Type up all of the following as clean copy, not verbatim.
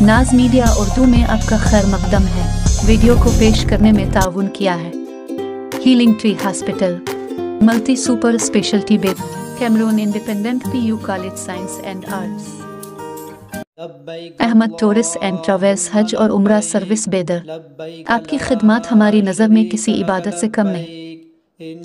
नाज मीडिया उर्दू में आपका खैर मकदम है। वीडियो को पेश करने में ताउन किया है healing tree hospital, multi super speciality bed, Cameroon independent PU college science and arts, Ahmed tourist and travels, हज और उम्रा सर्विस बेदर। आपकी खिदमत हमारी नज़र में किसी इबादत से कम नहीं,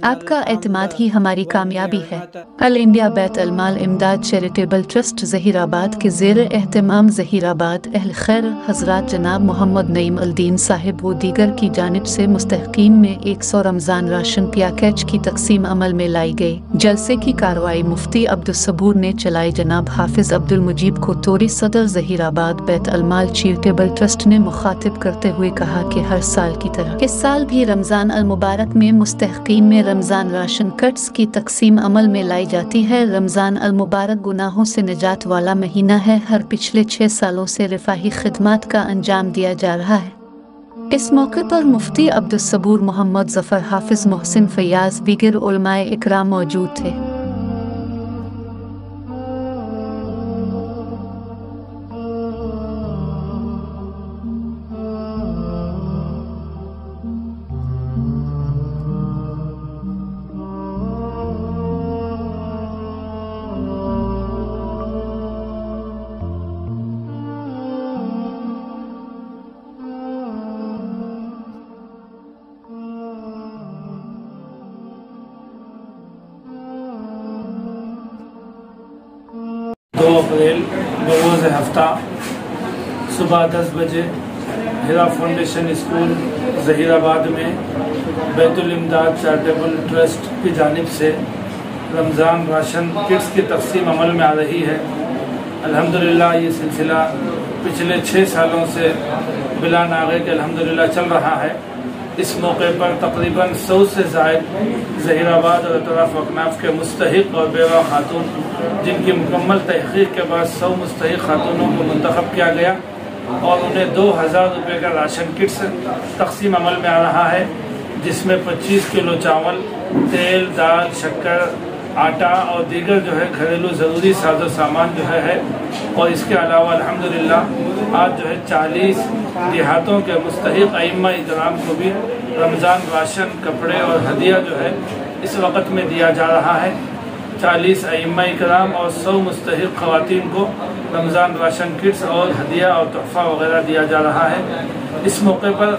आपका एतमाद ही हमारी कामयाबी है। अल इंडिया बैत अल माल इमदाद चैरिटेबल ट्रस्ट ज़हीराबाद के ज़ेर एहतमाम ज़हीराबाद अहल खैर हज़रात जनाब मोहम्मद नईम अल दीन साहिब व दीगर की जानिब से मुस्तहक़ीन में 100 रमज़ान राशन पैकेज की तकसीम अमल में लाई गई। जलसे की कार्रवाई मुफ्ती अब्दुल सबूर ने चलाई। जनाब हाफिज़ अब्दुल मुजीब को तौरी सदर ज़हीराबाद बैत अल माल चैरिटेबल ट्रस्ट ने मुखातिब करते हुए कहा कि हर साल की तरह इस साल भी रमज़ान अल मुबारक में मुस्तहक़ीन में रमज़ान राशन कट्स की तकसीम अमल में लाई जाती है। रमज़ान अल मुबारक गुनाहों से निजात वाला महीना है। हर पिछले 6 सालों से रिफाही खिदमत का अंजाम दिया जा रहा है। इस मौके पर मुफ्ती अब्दुल सबूर, मोहम्मद ज़फ़र, हाफिज़ मोहसिन फैयाज़, दीगर उलमाए इकराम मौजूद थे। अप्रैल बरोज़ हफ्ता सुबह 10 बजे हिरा फाउंडेशन स्कूल ज़हीराबाद में बैतुल इमदाद चैरिटेबल ट्रस्ट की जानिब से रमज़ान राशन किट्स की तकसीम अमल में आ रही है। अल्हम्दुलिल्लाह ये सिलसिला पिछले 6 सालों से बिला नागे के अल्हम्दुलिल्लाह चल रहा है। इस मौके पर तकरीबन 100 से ज़ायद ज़हीराबाद और अतराफ अकनाफ के मुस्तहिक और बेवा खातून, जिनकी मुकम्मल तहक़ीक़ के बाद 100 मुस्तहिक खातूनों को मुंतखब किया गया और उन्हें 2000 रुपये का राशन किट्स तकसीम अमल में आ रहा है, जिसमें 25 किलो चावल, तेल, दाल, शक्कर, आटा और दीगर जो है घरेलू ज़रूरी साजो सामान जो है। और इसके अलावा अल्हम्दुलिल्लाह आज जो है 40 देहातों के मुस्तहिक अइम्मा इकराम को भी रमज़ान राशन, कपड़े और हदिया जो है इस वक्त में दिया जा रहा है। 40 अइम्मा इकराम और 100 मुस्तहिक ख़वातीन को रमज़ान राशन किट्स और हदिया और तोहफ़ा वगैरह दिया जा रहा है। इस मौके पर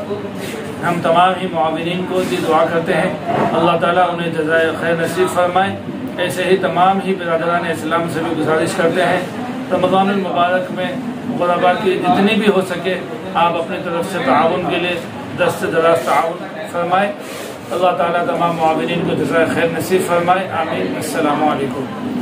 हम तमाम ही मुआविनीन को दी दुआ करते हैं, अल्लाह ताला उन्हें जज़ाए खैर नसीब फरमाए। ऐसे ही तमाम ही बिरादरान इस्लाम से भी गुजारिश करते हैं, रमज़ानुल मुबारक में ग़ुरबा की जितनी भी हो सके आप अपनी तरफ से ताउन के लिए दस्त दराज ताउन फरमाएँ। अल्लाह ताला तमाम मुआविनीन को जज़ाए खैर नसीब फरमाए। आमीन। अस्सलामु अलैकुम।